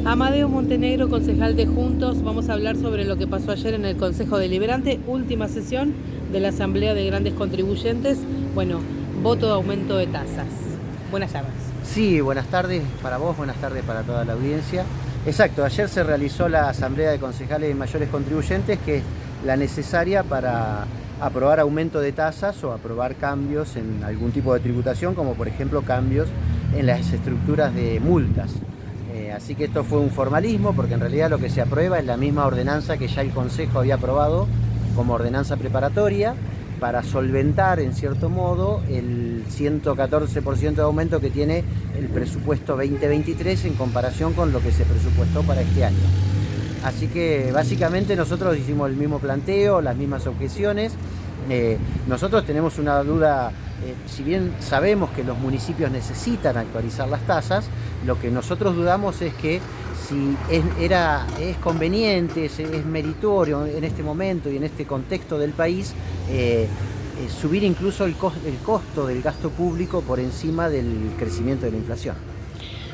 Amadeo Montenegro, concejal de Juntos, vamos a hablar sobre lo que pasó ayer en el Consejo Deliberante, última sesión de la Asamblea de Grandes Contribuyentes. Bueno, voto de aumento de tasas. Buenas tardes. Sí, buenas tardes para vos, buenas tardes para toda la audiencia. Exacto, ayer se realizó la Asamblea de Concejales y Mayores Contribuyentes, que es la necesaria para aprobar aumento de tasas o aprobar cambios en algún tipo de tributación, como por ejemplo cambios en las estructuras de multas. Así que esto fue un formalismo, porque en realidad lo que se aprueba es la misma ordenanza que ya el Consejo había aprobado como ordenanza preparatoria para solventar, en cierto modo, el 114% de aumento que tiene el presupuesto 2023 en comparación con lo que se presupuestó para este año. Así que básicamente nosotros hicimos el mismo planteo, las mismas objeciones. Nosotros tenemos una duda, si bien sabemos que los municipios necesitan actualizar las tasas, lo que nosotros dudamos es que si es conveniente, es meritorio en este momento y en este contexto del país, subir incluso el costo del gasto público por encima del crecimiento de la inflación.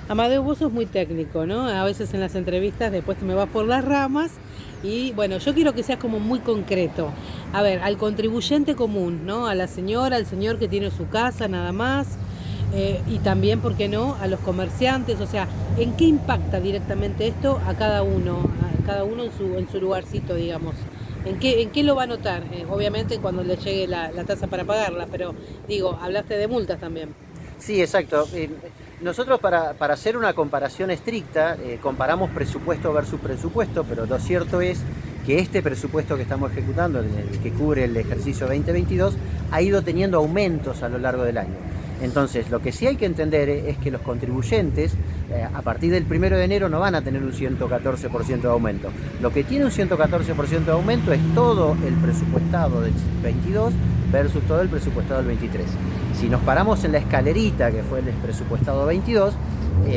Amadeo, vos sos muy técnico, ¿no? A veces en las entrevistas después te me vas por las ramas y bueno, yo quiero que seas como muy concreto. A ver, al contribuyente común, ¿no? A la señora, al señor que tiene su casa nada más, y también, ¿por qué no?, a los comerciantes. O sea, ¿en qué impacta directamente esto a cada uno en su lugarcito, digamos? ¿En qué lo va a notar? Obviamente cuando le llegue la tasa para pagarla, pero digo, hablaste de multas también. Sí, exacto. Nosotros para hacer una comparación estricta, comparamos presupuesto versus presupuesto, pero lo cierto es que este presupuesto que estamos ejecutando, el que cubre el ejercicio 2022, ha ido teniendo aumentos a lo largo del año. Entonces, lo que sí hay que entender es que los contribuyentes, a partir del 1 de enero, no van a tener un 114% de aumento. Lo que tiene un 114% de aumento es todo el presupuestado del 22 versus todo el presupuestado del 23. Si nos paramos en la escalerita, que fue el presupuestado 22,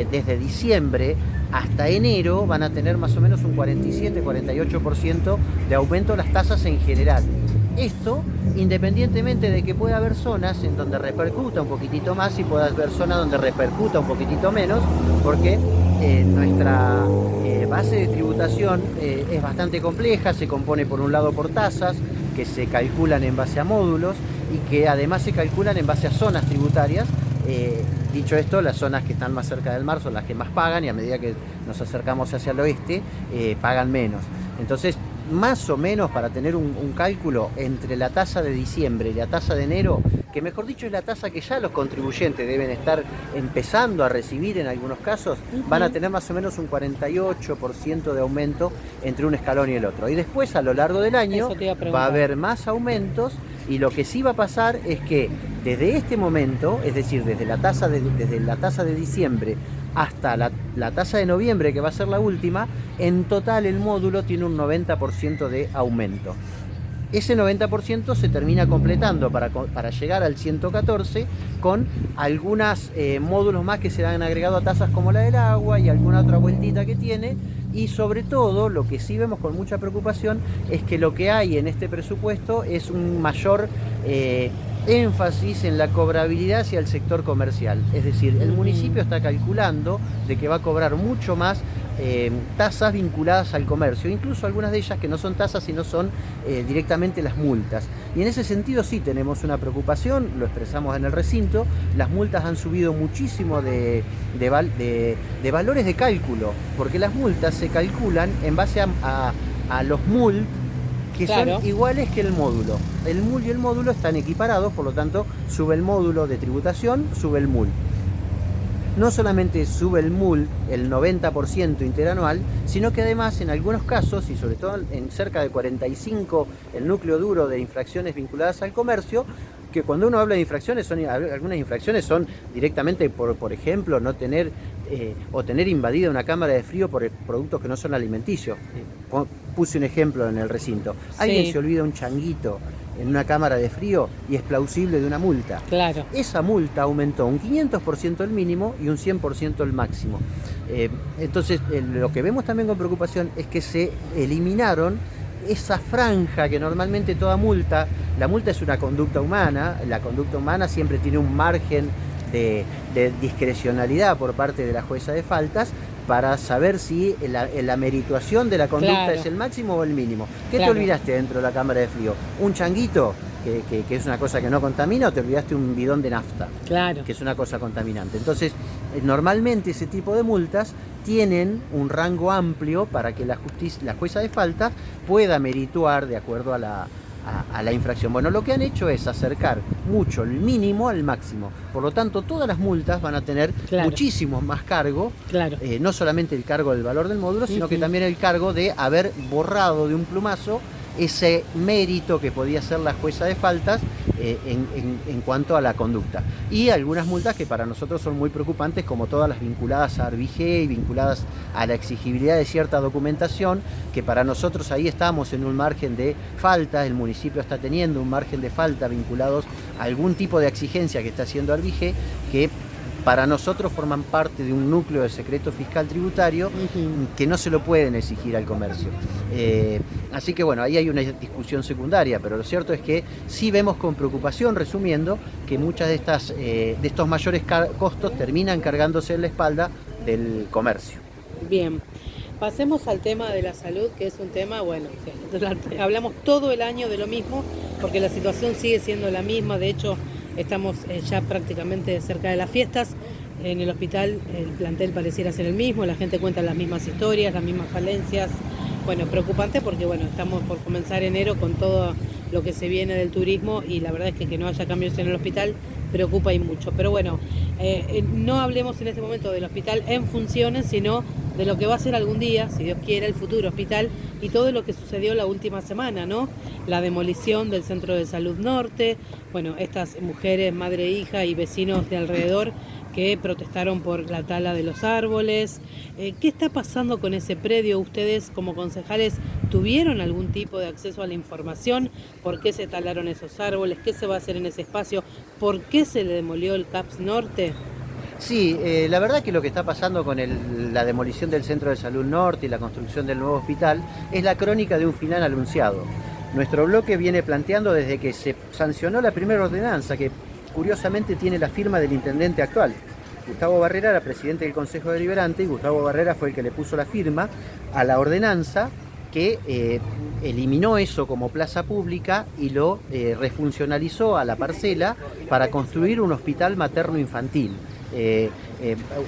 desde diciembre hasta enero van a tener más o menos un 47-48% de aumento las tasas en general. Esto independientemente de que pueda haber zonas en donde repercuta un poquitito más y pueda haber zonas donde repercuta un poquitito menos, porque nuestra base de tributación es bastante compleja, se compone por un lado por tasas que se calculan en base a módulos y que además se calculan en base a zonas tributarias. Dicho esto, las zonas que están más cerca del mar son las que más pagan y a medida que nos acercamos hacia el oeste pagan menos. Entonces, más o menos para tener un cálculo entre la tasa de diciembre y la tasa de enero, que mejor dicho es la tasa que ya los contribuyentes deben estar empezando a recibir en algunos casos, van a tener más o menos un 48% de aumento entre un escalón y el otro. Y después a lo largo del año va a haber más aumentos, y lo que sí va a pasar es que desde este momento, es decir, desde la tasa de diciembre hasta la tasa de noviembre, que va a ser la última, en total el módulo tiene un 90% de aumento. Ese 90% se termina completando para llegar al 114 con algunos módulos más que se han agregado a tasas como la del agua y alguna otra vueltita que tiene. Y sobre todo, lo que sí vemos con mucha preocupación es que lo que hay en este presupuesto es un mayor énfasis en la cobrabilidad hacia el sector comercial. Es decir, el municipio está calculando de que va a cobrar mucho más tasas vinculadas al comercio, incluso algunas de ellas que no son tasas sino son directamente las multas. Y en ese sentido sí tenemos una preocupación, lo expresamos en el recinto. Las multas han subido muchísimo de valores de cálculo, porque las multas se calculan en base a los MUL, que claro, son iguales que el módulo. El MUL y el módulo están equiparados, por lo tanto sube el módulo de tributación, sube el MUL. No solamente sube el MUL el 90% interanual, sino que además en algunos casos, y sobre todo en cerca de 45 el núcleo duro de infracciones vinculadas al comercio, que cuando uno habla de infracciones, algunas infracciones son directamente por ejemplo, no tener o tener invadida una cámara de frío por productos que no son alimenticios. Puse un ejemplo en el recinto. Alguien se olvida un changuito en una cámara de frío y es plausible de una multa. Claro. Esa multa aumentó un 500% el mínimo y un 100% el máximo. Entonces, lo que vemos también con preocupación es que se eliminaron esa franja que normalmente toda multa, la multa es una conducta humana, la conducta humana siempre tiene un margen de discrecionalidad por parte de la jueza de faltas, para saber si la merituación de la conducta Claro. es el máximo o el mínimo. ¿Qué Claro. te olvidaste dentro de la cámara de frío? ¿Un changuito, que es una cosa que no contamina, o te olvidaste un bidón de nafta, Claro. que es una cosa contaminante? Entonces, normalmente ese tipo de multas tienen un rango amplio para que la jueza de falta pueda merituar de acuerdo a la infracción. Bueno, lo que han hecho es acercar mucho el mínimo al máximo. Por lo tanto, todas las multas van a tener Claro. muchísimo más cargo. Claro. No solamente el cargo del valor del módulo, sino que también el cargo de haber borrado de un plumazo ese mérito que podía hacer la jueza de faltas en cuanto a la conducta. Y algunas multas que para nosotros son muy preocupantes, como todas las vinculadas a Arbigé y vinculadas a la exigibilidad de cierta documentación, que para nosotros ahí estamos en un margen de falta, el municipio está teniendo un margen de falta vinculados a algún tipo de exigencia que está haciendo Arbigé, que para nosotros forman parte de un núcleo de secreto fiscal tributario que no se lo pueden exigir al comercio. Así que bueno, ahí hay una discusión secundaria, pero lo cierto es que sí vemos con preocupación, resumiendo, que muchas de estos mayores costos terminan cargándose en la espalda del comercio. Bien, pasemos al tema de la salud, que es un tema, bueno, que hablamos todo el año de lo mismo, porque la situación sigue siendo la misma. De hecho, estamos ya prácticamente cerca de las fiestas. En el hospital el plantel pareciera ser el mismo, la gente cuenta las mismas historias, las mismas falencias. Bueno, preocupante porque bueno, estamos por comenzar enero con todo lo que se viene del turismo, y la verdad es que no haya cambios en el hospital preocupa y mucho. Pero bueno, no hablemos en este momento del hospital en funciones, sino de lo que va a ser algún día, si Dios quiere, el futuro hospital, y todo lo que sucedió la última semana, ¿no? La demolición del Centro de Salud Norte, bueno, estas mujeres, madre e hija y vecinos de alrededor que protestaron por la tala de los árboles. ¿Qué está pasando con ese predio? ¿Ustedes como concejales tuvieron algún tipo de acceso a la información? ¿Por qué se talaron esos árboles? ¿Qué se va a hacer en ese espacio? ¿Por qué se le demolió el CAPS Norte? Sí, la verdad que lo que está pasando con la demolición del Centro de Salud Norte y la construcción del nuevo hospital es la crónica de un final anunciado. Nuestro bloque viene planteando desde que se sancionó la primera ordenanza, que curiosamente tiene la firma del intendente actual. Gustavo Barrera era presidente del Consejo Deliberante, y Gustavo Barrera fue el que le puso la firma a la ordenanza que eliminó eso como plaza pública y lo refuncionalizó a la parcela para construir un hospital materno-infantil.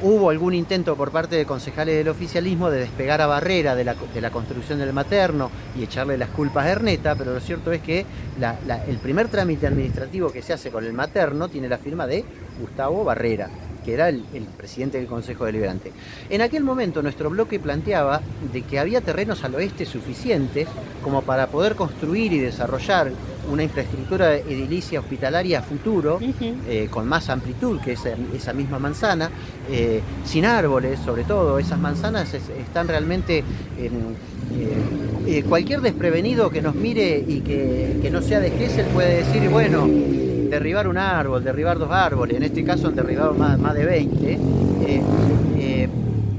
Hubo algún intento por parte de concejales del oficialismo de despegar a Barrera de la construcción del materno y echarle las culpas a Erneta, pero lo cierto es que el primer trámite administrativo que se hace con el materno tiene la firma de Gustavo Barrera, que era el presidente del Consejo Deliberante. En aquel momento nuestro bloque planteaba de que había terrenos al oeste suficientes como para poder construir y desarrollar una infraestructura edilicia hospitalaria a futuro, con más amplitud que esa misma manzana, sin árboles, sobre todo. Esas manzanas están realmente cualquier desprevenido que nos mire y que no sea de Gesell puede decir, bueno, derribar un árbol, derribar dos árboles, en este caso han derribado más de 20.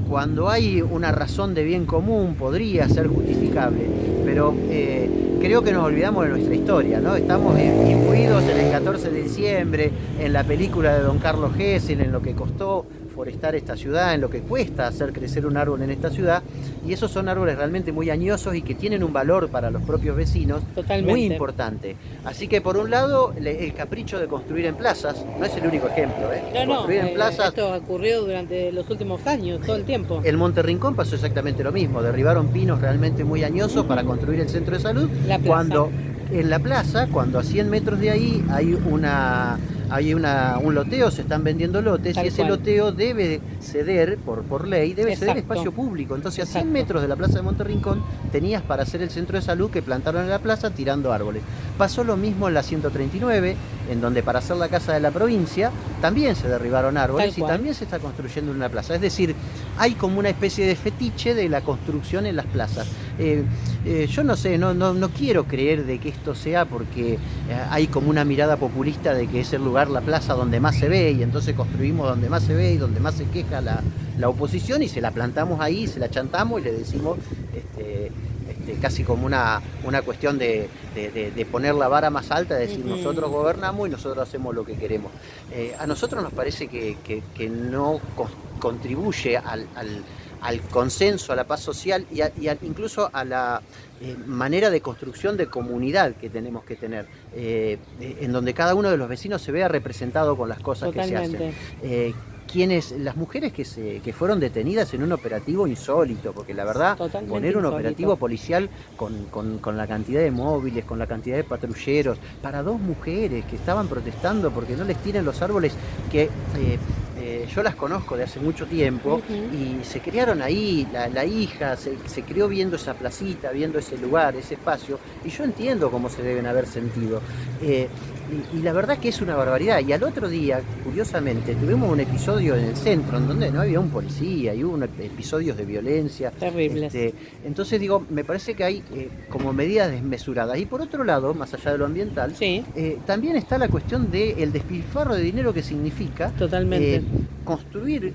Cuando hay una razón de bien común podría ser justificable, pero creo que nos olvidamos de nuestra historia, ¿no? Estamos imbuidos en el 14 de diciembre, en la película de Don Carlos Gesell, en lo que costó forestar esta ciudad, en lo que cuesta hacer crecer un árbol en esta ciudad, y esos son árboles realmente muy añosos y que tienen un valor para los propios vecinos. Totalmente. Muy importante. Así que por un lado el capricho de construir en plazas, no es el único ejemplo, construir en plazas. Esto ocurrió durante los últimos años, todo el tiempo. En Monte Rincón pasó exactamente lo mismo, derribaron pinos realmente muy añosos para construir el centro de salud, cuando en la plaza, cuando a 100 metros de ahí hay un loteo, se están vendiendo lotes, y ese loteo debe ceder, por ley, debe ceder espacio público. Entonces a 100 metros de la plaza de Monte Rincón tenías para hacer el centro de salud que plantaron en la plaza tirando árboles. Pasó lo mismo en la 139, en donde para hacer la casa de la provincia también se derribaron árboles y también se está construyendo en una plaza. Es decir, hay como una especie de fetiche de la construcción en las plazas. Yo no sé, no quiero creer de que esto sea porque hay como una mirada populista de que es el lugar, la plaza donde más se ve, y entonces construimos donde más se ve y donde más se queja la oposición, y se la plantamos ahí, se la chantamos y le decimos casi como una cuestión de poner la vara más alta, de decir nosotros gobernamos y nosotros hacemos lo que queremos. A nosotros nos parece que no contribuye al consenso, a la paz social incluso a la manera de construcción de comunidad que tenemos que tener, en donde cada uno de los vecinos se vea representado con las cosas Totalmente. que se hacen. Las mujeres que fueron detenidas en un operativo insólito, porque la verdad, Totalmente poner un insólito. operativo policial con la cantidad de móviles, con la cantidad de patrulleros, para 2 mujeres que estaban protestando porque no les tiren los árboles, que yo las conozco de hace mucho tiempo, y se criaron ahí, la hija se crió viendo esa placita, viendo ese lugar, ese espacio, y yo entiendo cómo se deben haber sentido. Y la verdad que es una barbaridad. Y al otro día, curiosamente, tuvimos un episodio en el centro en donde no había un policía y hubo episodios de violencia. Terribles. Entonces digo, me parece que hay como medidas desmesuradas. Y por otro lado, más allá de lo ambiental, Sí, también está la cuestión del despilfarro de dinero que significa totalmente. construir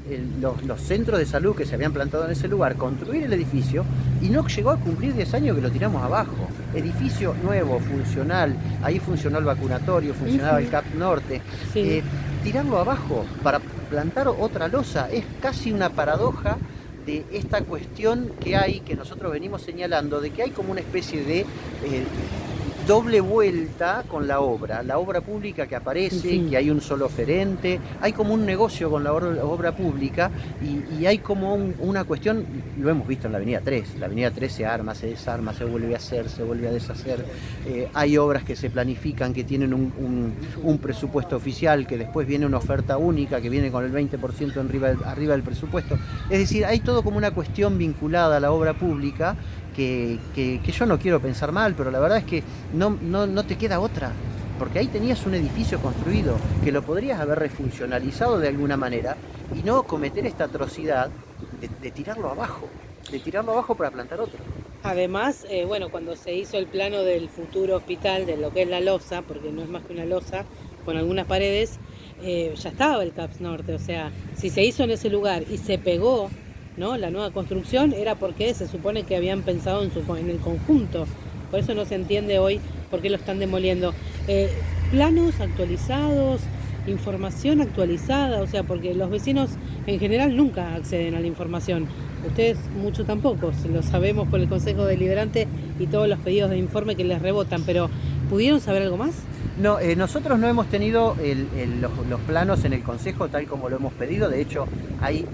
los centros de salud que se habían plantado en ese lugar, construir el edificio, y no llegó a cumplir 10 años que lo tiramos abajo. Edificio nuevo, funcional, ahí funcionó el vacunatorio, funcionaba el CAP Norte. Sí. Tirarlo abajo para plantar otra losa es casi una paradoja de esta cuestión que hay, que nosotros venimos señalando, de que hay como una especie de doble vuelta con la obra pública que aparece, que hay un solo oferente, hay como un negocio con la obra pública, y hay como una cuestión, lo hemos visto en la Avenida 3, la Avenida 3 se arma, se desarma, se vuelve a hacer, se vuelve a deshacer, hay obras que se planifican, que tienen un presupuesto oficial, que después viene una oferta única, que viene con el 20% arriba del presupuesto, es decir, hay todo como una cuestión vinculada a la obra pública, que yo no quiero pensar mal, pero la verdad es que no te queda otra, porque ahí tenías un edificio construido que lo podrías haber refuncionalizado de alguna manera y no cometer esta atrocidad de tirarlo abajo para plantar otro. Además, bueno, cuando se hizo el plano del futuro hospital, de lo que es la losa, porque no es más que una losa con algunas paredes, ya estaba el CAPS Norte. O sea, si se hizo en ese lugar y se pegó, ¿no?, la nueva construcción, era porque se supone que habían pensado en el conjunto. Por eso no se entiende hoy por qué lo están demoliendo. Planos actualizados, información actualizada, o sea, porque los vecinos en general nunca acceden a la información. Ustedes mucho tampoco, lo sabemos por el Consejo Deliberante y todos los pedidos de informe que les rebotan, pero ¿pudieron saber algo más? No, nosotros no hemos tenido los planos en el Consejo tal como lo hemos pedido. De hecho, hay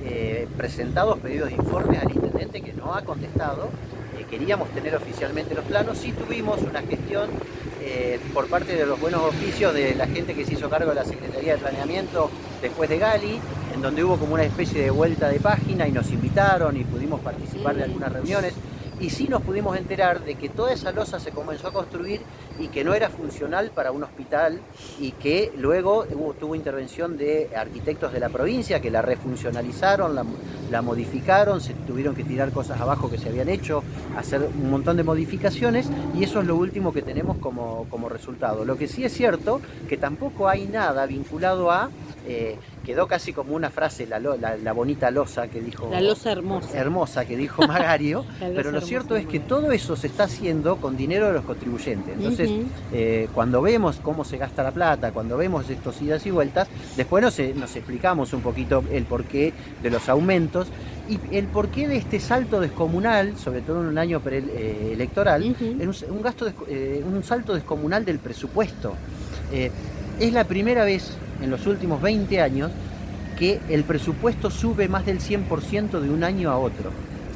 presentados pedidos de informes al intendente que no ha contestado. Queríamos tener oficialmente los planos. Sí tuvimos una gestión por parte de los buenos oficios de la gente que se hizo cargo de la Secretaría de Planeamiento después de Gali, en donde hubo como una especie de vuelta de página y nos invitaron y pudimos participar de algunas reuniones. Y sí nos pudimos enterar de que toda esa losa se comenzó a construir y que no era funcional para un hospital, y que luego tuvo intervención de arquitectos de la provincia que la refuncionalizaron, la modificaron, se tuvieron que tirar cosas abajo que se habían hecho, hacer un montón de modificaciones, y eso es lo último que tenemos como resultado. Lo que sí es cierto, que tampoco hay nada vinculado a... quedó casi como una frase, la bonita losa que dijo... La losa hermosa. Hermosa que dijo Magario, pero lo hermosa, cierto es que todo eso se está haciendo con dinero de los contribuyentes. Entonces, cuando vemos cómo se gasta la plata, cuando vemos estos idas y vueltas, después nos explicamos un poquito el porqué de los aumentos y el porqué de este salto descomunal, sobre todo en un año electoral, en un salto descomunal del presupuesto. Es la primera vez en los últimos 20 años que el presupuesto sube más del 100% de un año a otro.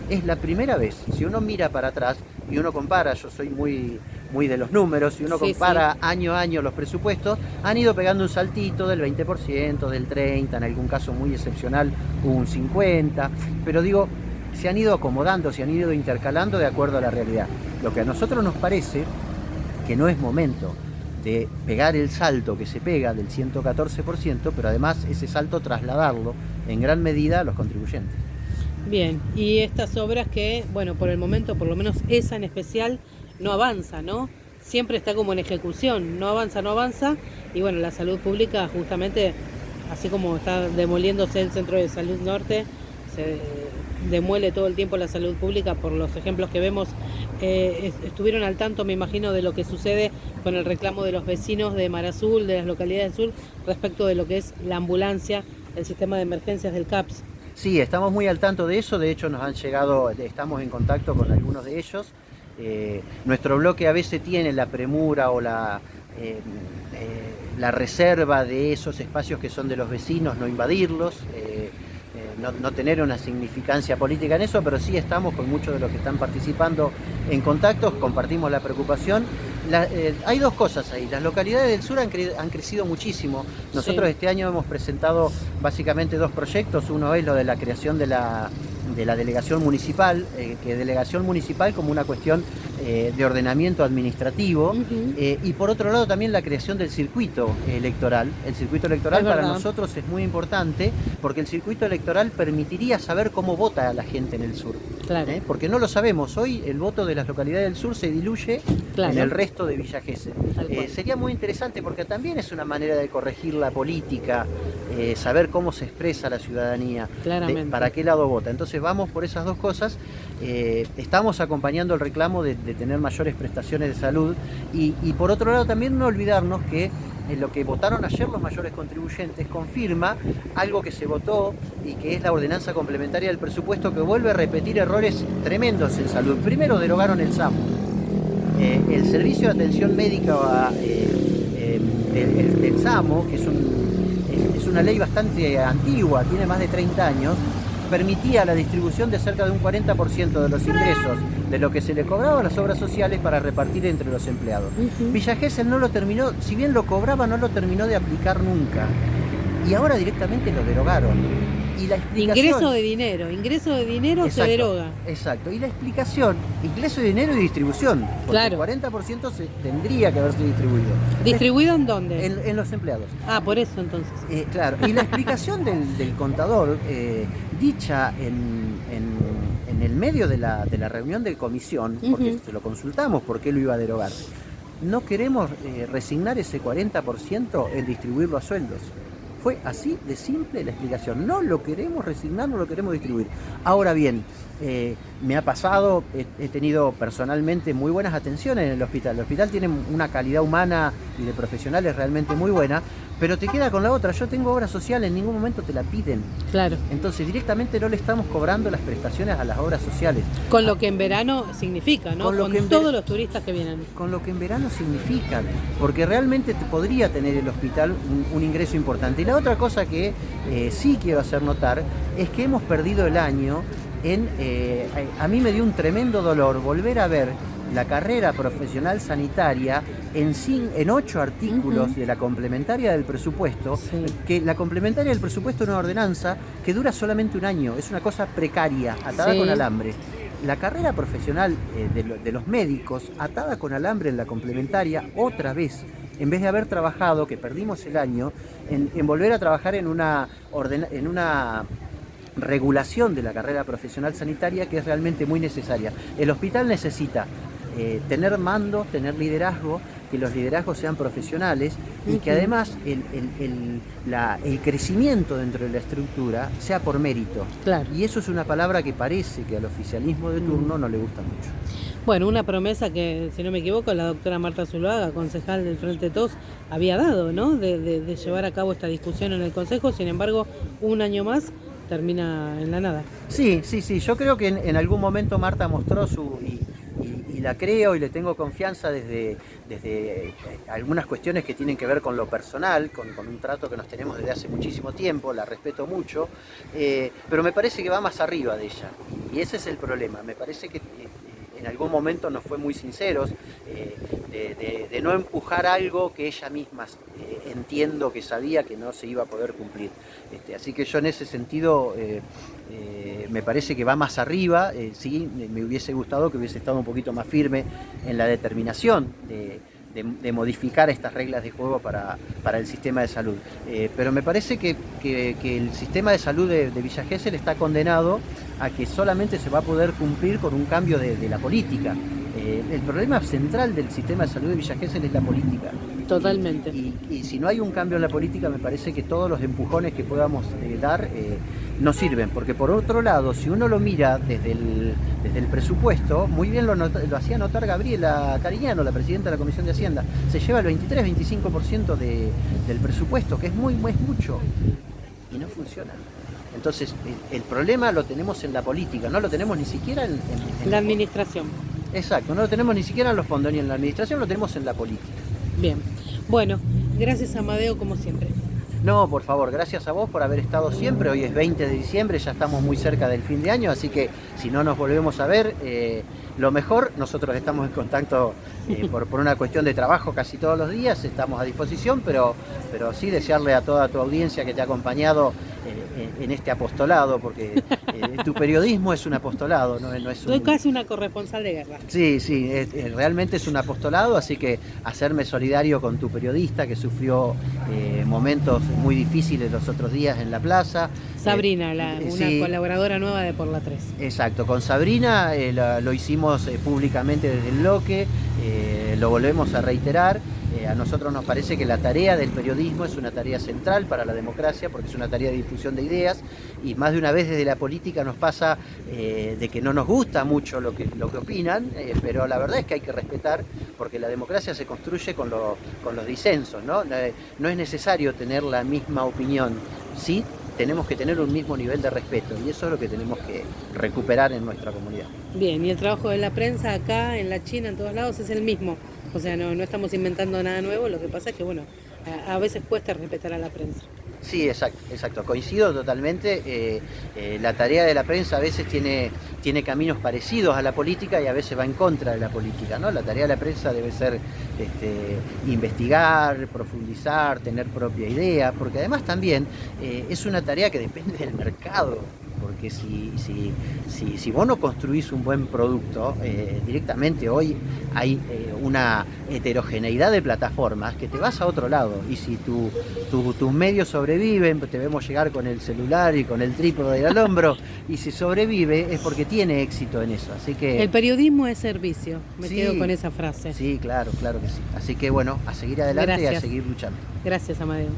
Es la primera vez. Si uno mira para atrás y uno compara, yo soy muy de los números, si uno compara año a año los presupuestos, han ido pegando un saltito del 20%, del 30%, en algún caso muy excepcional un 50%, pero digo, se han ido acomodando, se han ido intercalando de acuerdo a la realidad. Lo que a nosotros nos parece que no es momento de pegar el salto que se pega del 114%, pero además ese salto trasladarlo en gran medida a los contribuyentes. Bien, y estas obras que, bueno, por el momento, por lo menos esa en especial, no avanza, ¿no? Siempre está como en ejecución, no avanza, y bueno, la salud pública justamente, así como está demoliéndose el Centro de Salud Norte, se demuele todo el tiempo la salud pública por los ejemplos que vemos. Estuvieron al tanto, me imagino, de lo que sucede con el reclamo de los vecinos de Mar Azul, de las localidades del sur, respecto de lo que es la ambulancia, el sistema de emergencias del CAPS. Sí, estamos muy al tanto de eso, de hecho nos han llegado, estamos en contacto con algunos de ellos. Nuestro bloque a veces tiene la premura o la reserva de esos espacios que son de los vecinos, no invadirlos, no tener una significancia política en eso, pero sí estamos con muchos de los que están participando en contactos, compartimos la preocupación. Hay dos cosas ahí, las localidades del sur han crecido muchísimo. Nosotros este año hemos presentado básicamente dos proyectos, uno es lo de la creación de la delegación municipal, que delegación municipal como una cuestión de ordenamiento administrativo, y por otro lado también la creación del circuito electoral. El circuito electoral para nosotros es muy importante porque el circuito electoral permitiría saber cómo vota la gente en el sur. Claro. Porque no lo sabemos, hoy el voto de las localidades del sur se diluye en el resto de Villa Gesell. Sería muy interesante porque también es una manera de corregir la política, saber cómo se expresa la ciudadanía, para qué lado vota. Entonces vamos por esas dos cosas. Estamos acompañando el reclamo de tener mayores prestaciones de salud y por otro lado también no olvidarnos que lo que votaron ayer los mayores contribuyentes confirma algo que se votó y que es la ordenanza complementaria del presupuesto, que vuelve a repetir errores tremendos en salud. Primero derogaron el SAMU. El servicio de atención médica del SAMU, que es una ley bastante antigua, tiene más de 30 años, permitía la distribución de cerca de un 40% de los ingresos de lo que se le cobraba a las obras sociales para repartir entre los empleados. Villa Gesell no lo terminó, si bien lo cobraba, no lo terminó de aplicar nunca. Y ahora directamente lo derogaron. Y la explicación... Ingreso de dinero exacto, se deroga. Exacto. Y la explicación, ingreso de dinero y distribución. Porque el 40% tendría que haberse distribuido. ¿Distribuido en dónde? En los empleados. Ah, por eso entonces. Claro. Y la explicación del contador, dicha en el medio de la reunión de comisión, porque se lo consultamos por qué lo iba a derogar, no queremos resignar ese 40% en distribuirlo a sueldos. Fue así de simple la explicación. No lo queremos resignar, no lo queremos distribuir. Ahora bien, me ha pasado, he tenido personalmente muy buenas atenciones en el hospital. El hospital tiene una calidad humana y de profesionales realmente muy buena, pero te queda con la otra. Yo tengo obra social, en ningún momento te la piden. Claro. Entonces directamente no le estamos cobrando las prestaciones a las obras sociales. Con lo que en verano significa, ¿no? Con todos los turistas que vienen. Con lo que en verano significa, porque realmente te podría tener el hospital un ingreso importante. Y la otra cosa que sí quiero hacer notar es que hemos perdido el año a mí me dio un tremendo dolor volver a ver la carrera profesional sanitaria en 8 artículos de la complementaria del presupuesto, que la complementaria del presupuesto es una ordenanza que dura solamente un año, es una cosa precaria, atada con alambre. La carrera profesional de los médicos, atada con alambre en la complementaria, otra vez, en vez de haber trabajado, que perdimos el año, en volver a trabajar en una regulación de la carrera profesional sanitaria que es realmente muy necesaria. El hospital necesita tener mando, tener liderazgo, que los liderazgos sean profesionales y que además el crecimiento dentro de la estructura sea por mérito. Claro. Y eso es una palabra que parece que al oficialismo de turno no le gusta mucho. Bueno, una promesa que, si no me equivoco, la doctora Marta Zuluaga, concejal del Frente de Todos, había dado, ¿no? De llevar a cabo esta discusión en el Consejo. Sin embargo, un año más termina en la nada. Sí, yo creo que en algún momento Marta mostró y la creo y le tengo confianza desde algunas cuestiones que tienen que ver con lo personal, con un trato que nos tenemos desde hace muchísimo tiempo, la respeto mucho, pero me parece que va más arriba de ella, y ese es el problema. Me parece que en algún momento nos fue muy sinceros, de no empujar algo que ella misma entiendo que sabía que no se iba a poder cumplir. Así que yo en ese sentido me parece que va más arriba. Sí, me hubiese gustado que hubiese estado un poquito más firme en la determinación de modificar estas reglas de juego para el sistema de salud. Pero me parece que el sistema de salud de Villa Gesell está condenado a que solamente se va a poder cumplir con un cambio de la política. El problema central del sistema de salud de Villa Gesell es la política. Totalmente. Y si no hay un cambio en la política, me parece que todos los empujones que podamos dar no sirven. Porque por otro lado, si uno lo mira desde el presupuesto, muy bien lo hacía notar Gabriela Cariñano, la presidenta de la Comisión de Hacienda, se lleva el 23-25% del presupuesto, que es mucho, y no funciona. Entonces, el problema lo tenemos en la política, no lo tenemos ni siquiera en La administración. Exacto, no lo tenemos ni siquiera en los fondos ni en la administración, lo tenemos en la política. Bien. Bueno, gracias Amadeo como siempre. No, por favor, gracias a vos por haber estado siempre. Hoy es 20 de diciembre, ya estamos muy cerca del fin de año, así que si no nos volvemos a ver, lo mejor, nosotros estamos en contacto por una cuestión de trabajo casi todos los días, estamos a disposición, pero sí desearle a toda tu audiencia que te ha acompañado en este apostolado, porque tu periodismo es un apostolado, no es un... Soy casi una corresponsal de guerra. Sí, realmente es un apostolado, así que hacerme solidario con tu periodista que sufrió momentos muy difíciles los otros días en la plaza. Sabrina, una colaboradora nueva de Por la 3. Exacto, con Sabrina lo hicimos públicamente desde el bloque, lo volvemos a reiterar. A nosotros nos parece que la tarea del periodismo es una tarea central para la democracia, porque es una tarea de difusión de ideas, y más de una vez desde la política nos pasa de que no nos gusta mucho lo que opinan, pero la verdad es que hay que respetar, porque la democracia se construye con los disensos, ¿no? No es necesario tener la misma opinión, sí tenemos que tener un mismo nivel de respeto, y eso es lo que tenemos que recuperar en nuestra comunidad. Bien, y el trabajo de la prensa acá, en la China, en todos lados, es el mismo. O sea, no estamos inventando nada nuevo, lo que pasa es que, bueno, a veces cuesta respetar a la prensa. Sí, exacto, coincido totalmente. La tarea de la prensa a veces tiene caminos parecidos a la política y a veces va en contra de la política, ¿no? La tarea de la prensa debe ser investigar, profundizar, tener propia idea, porque además también es una tarea que depende del mercado. Porque si vos no construís un buen producto, directamente hoy hay una heterogeneidad de plataformas que te vas a otro lado. Y si tus medios sobreviven, te vemos llegar con el celular y con el trípode al hombro, y si sobrevive es porque tiene éxito en eso. Así que el periodismo es servicio, me quedo con esa frase. Sí, claro que sí. Así que bueno, a seguir adelante. Gracias. Y a seguir luchando. Gracias, Amadeo.